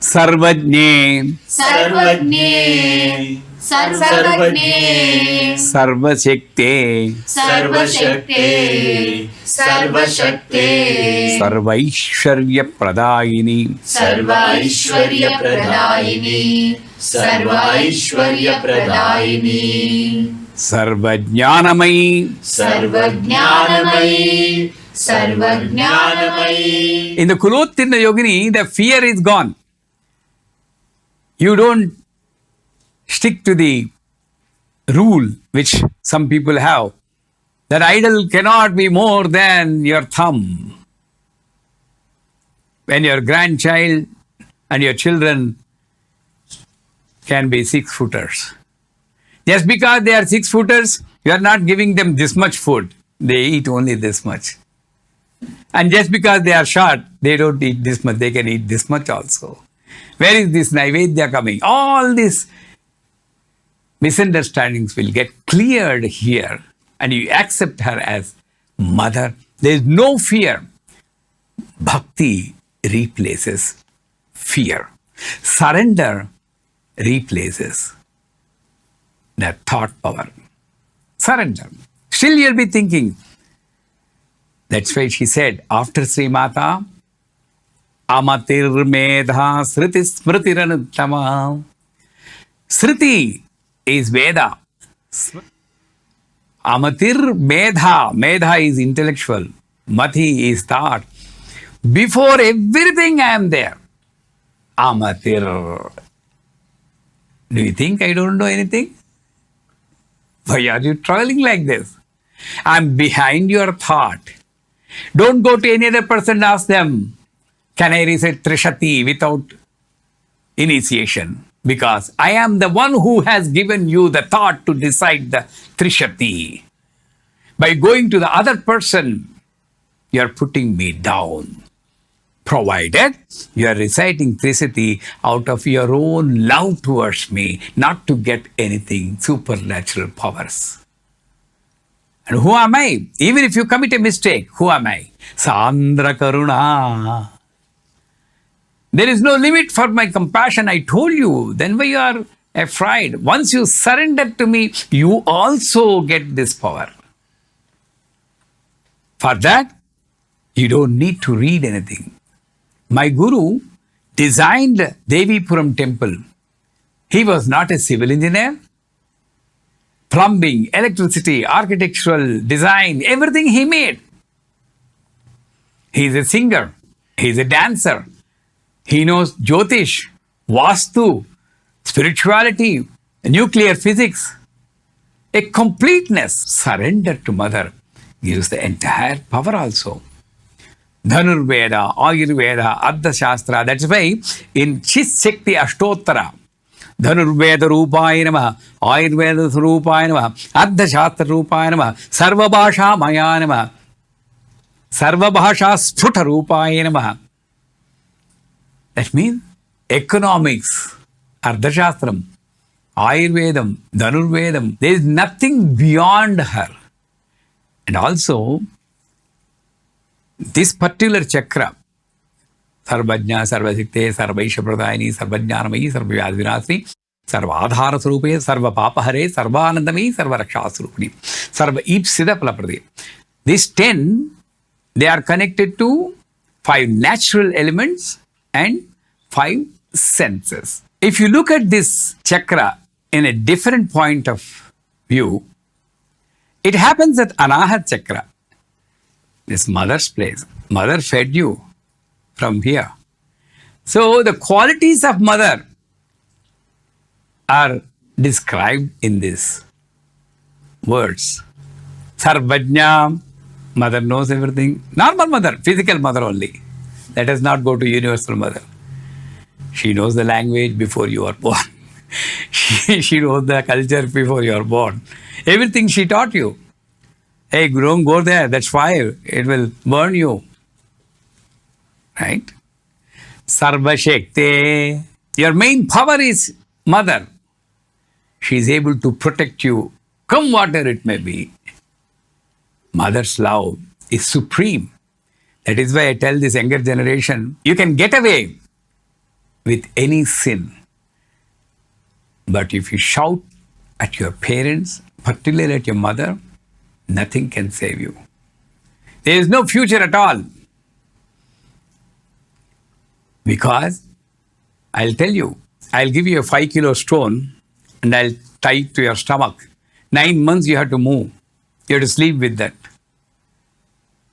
सर्वज्ञे सर्वज्ञे सर्वज्ञे सर्वशक्ते सर्वशक्ते सर्वशक्ते सर्वैश्वर्यप्रदायिनि सर्वैश्वर्यप्रदायिनी सर्वैश्वर्यप्रदायिनी सर्वज्ञानमयी सर्वज्ञानमयी सर्वज्ञानमयी. In the Kulottinda Yogini, the fear is gone. You don't stick to the rule which some people have, that idol cannot be more than your thumb. When your grandchild and your children can be 6-footers. Just because they are 6-footers, you are not giving them this much food. They eat only this much. And just because they are short, they don't eat this much, they can eat this much also. Where is this Naivedya coming? All these misunderstandings will get cleared here, and you accept her as mother. There is no fear. Bhakti replaces fear. Surrender replaces the thought power. Surrender. Still you'll be thinking. That's why she said, after Sri Mata, Amatir Medha Sriti Smritiranutama. Sriti is Veda. Amatir Medha. Medha is intellectual. Mati is thought. Before everything I am there. Amatir. Do you think I don't know anything? Why are you traveling like this? I'm behind your thought. Don't go to any other person and ask them, can I recite Trishati without initiation? Because I am the one who has given you the thought to decide the Trishati. By going to the other person, you are putting me down. Provided you are reciting Trishati out of your own love towards me, not to get anything supernatural powers. And who am I? Even if you commit a mistake, who am I? Sandra Karuna. There is no limit for my compassion, I told you. Then why you are afraid? Once you surrender to me, you also get this power. For that, you don't need to read anything. My Guru designed Devipuram temple. He was not a civil engineer. Plumbing, electricity, architectural design, everything he made. He is a singer. He is a dancer. He knows Jyotish, Vastu, spirituality, nuclear physics. A completeness. Surrender to Mother gives the entire power also. Dhanurveda, Ayurveda, Ardha Shastra. That's why in Chis Shakti Ashtottara, Dhanurveda Rupaya Namaha, Ayurveda Rupaya Namaha, Ardha Shastra Rupaya Namaha, Sarva Bhasha Maya Namaha, Sarva Bhasha Sphuta Rupaya Namaha. That means economics, Ardha Shastram, Ayurvedam, Dhanurvedam, there is nothing beyond her. And also, this particular chakra, Sarvajna, Sarvashikte, Sarvaisha Pradayani, Sarvajnanamayi, Sarvavyadvinasri, Sarvadhara Swarupe, Sarva Papahare, Sarvanandami, Sarva Rakshaswarupini, Sarva Ipsida Palaprade. These 10, they are connected to 5 natural elements and 5 senses. If you look at this chakra in a different point of view, it happens at Anahat chakra. This mother's place. Mother fed you from here. So the qualities of mother are described in these words. Sarvajna, mother knows everything. Normal mother, physical mother only. Let us not go to universal mother. She knows the language before you are born. She knows the culture before you are born. Everything she taught you. Hey, don't go there, that's fire. It will burn you. Right? Sarva Shakti. Your main power is mother. She is able to protect you, come whatever it may be. Mother's love is supreme. That is why I tell this younger generation, you can get away with any sin. But if you shout at your parents, particularly at your mother, nothing can save you. There is no future at all. Because I'll tell you, I'll give you a 5-kilo stone and I'll tie it to your stomach. 9 months you have to move. You have to sleep with that.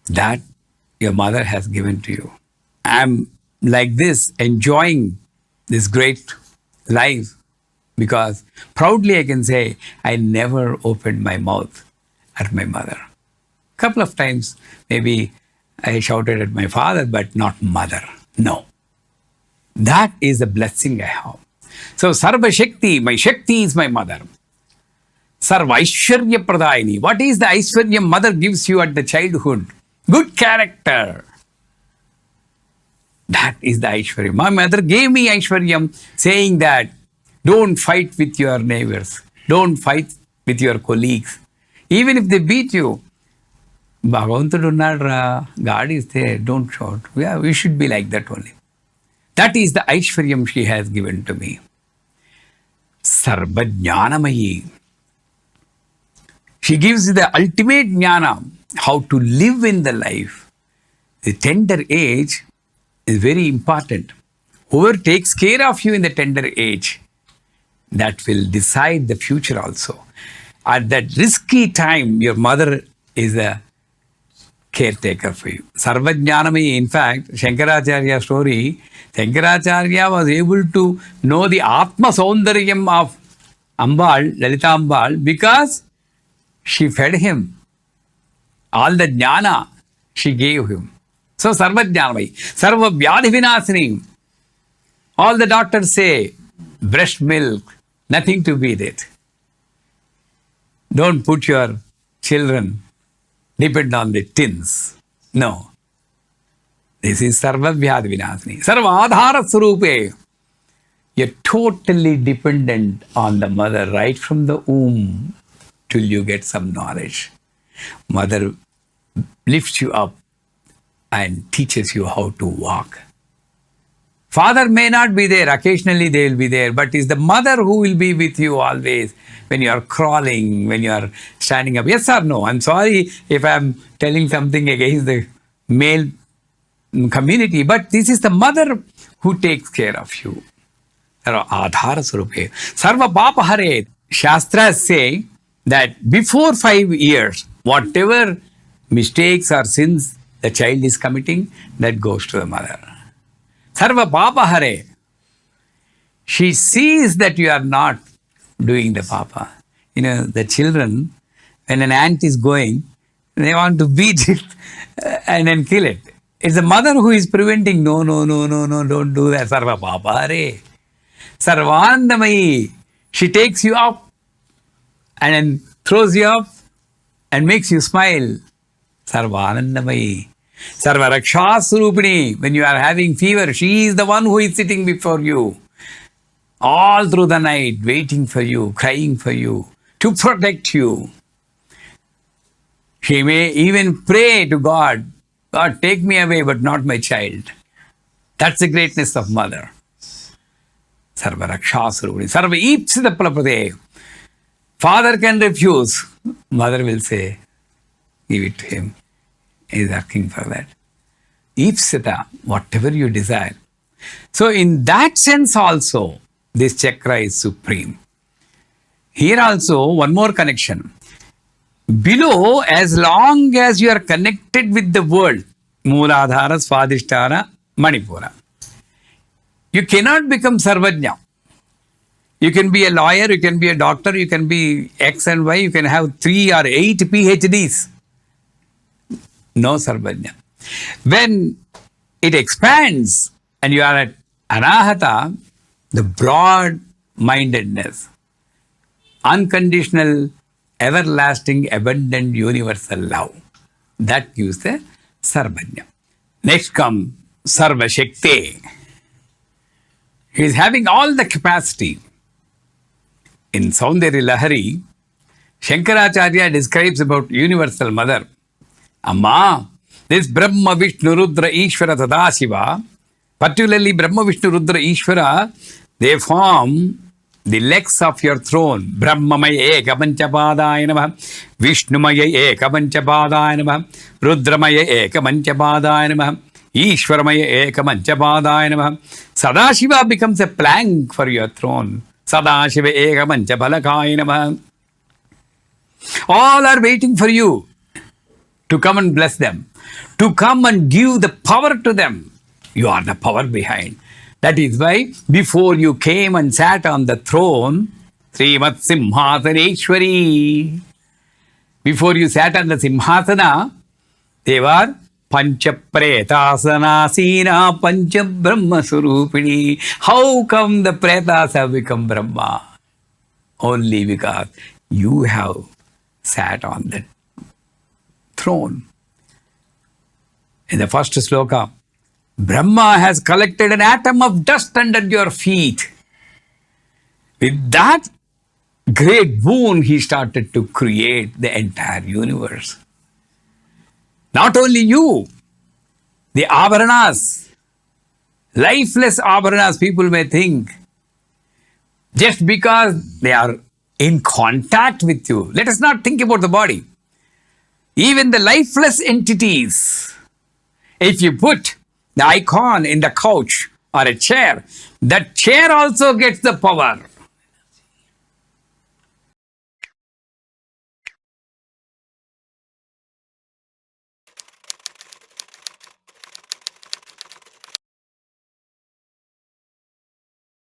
That your mother has given to you. I'm like this, enjoying this great life because proudly I can say I never opened my mouth at my mother. Couple of times maybe I shouted at my father, but not mother. No. That is the blessing I have. So Sarva Shakti, my Shakti is my mother. Sarva Aishwarya Pradayini. What is the Aishwarya mother gives you at the childhood? Good character. That is the Aishwarya. My mother gave me Aishwaryam saying that don't fight with your neighbors. Don't fight with your colleagues. Even if they beat you, Bhagavantudu unnadra, God is there, don't shout. Yeah, we should be like that only. That is the Aishwaryam she has given to me. Sarva Jnanamayi. She gives the ultimate jnana, how to live in the life. The tender age is very important. Whoever takes care of you in the tender age, that will decide the future also. At that risky time, your mother is a caretaker for you. Sarva Jnanamayi. In fact, Shankaracharya story, Shankaracharya was able to know the Atma Saundaryam of Ambal, Lalita Ambal, because she fed him. All the jnana she gave him. So Sarva Jnanamayi. Sarva Vyadhi Vinasini. All the doctors say, breast milk, nothing to beat it. Don't put your children depend on the tins. No. This is Sarva Vyadhi Vinasini. Sarva Adhara Swarupe. You're totally dependent on the mother right from the womb till you get some knowledge. Mother lifts you up and teaches you how to walk. Father may not be there, occasionally they will be there, but it's the mother who will be with you always when you are crawling, when you are standing up. Yes or no? I'm sorry if I'm telling something against the male community, but this is the mother who takes care of you. Adhara Swarupe. Sarva Papa Hare. Shastras say that before 5 years, whatever mistakes or sins the child is committing, that goes to the mother. Sarva Papa Hare. She sees that you are not doing the papa. You know, the children, when an ant is going, they want to beat it and then kill it. It's the mother who is preventing, no, don't do that. Sarva Papa Hare. Sarvanandamayi. She takes you up and then throws you up and makes you smile. Sarvanandamayi. Sarva Raksha Surupini. When you are having fever, she is the one who is sitting before you all through the night, waiting for you, crying for you, to protect you. She may even pray to God, God, take me away, but not my child. That's the greatness of mother. Sarva Raksha Surupini. Sarva Ipsita Prapade. Father can refuse. Mother will say, give it to him. He is asking for that. Ipsita, whatever you desire. So in that sense also, this chakra is supreme. Here also, one more connection. Below, as long as you are connected with the world, Mooladhara, Swadhisthana, Manipura, you cannot become Sarvajna. You can be a lawyer, you can be a doctor, you can be X and Y, you can have 3 or 8 PhDs. No Sarvajna. When it expands and you are at Anahata, the broad-mindedness, unconditional, everlasting, abundant, universal love, that gives the Sarvajna. Next comes Sarva Shakti. He is having all the capacity. In Saundarya Lahari, Shankaracharya describes about universal mother. Amma, this Brahma, Vishnu, Rudra, Ishvara, Tadashiva, Particularly Brahma, Vishnu, Rudra, Ishvara, they form the legs of your throne. Brahmamaya Eka Panchapadaya Namaha, Vishnumaya Eka Panchapadaya Namaha, Rudramaya Eka Panchapadaya Namaha, Ishwaramaya Eka Panchapadaya Namaha. Sadashiva becomes a plank for your throne. Sadashiva Eka Panchapalakaya Namaha. All are waiting for you to come and bless them, to come and give the power to them. You are the power behind. That is why before you came and sat on the throne, Srimat Simhasaneshwari, before you sat on the Simhasana, they were Pancha Pretasanasina Pancha Brahma Surupini. How come the Pretas have become Brahma? Only because you have sat on the throne. In the first sloka, Brahma has collected an atom of dust under your feet. With that great boon, he started to create the entire universe. Not only you, the Abharanas, lifeless Abharanas, people may think, just because they are in contact with you. Let us not think about the body. Even the lifeless entities, if you put the icon in the couch or a chair, that chair also gets the power.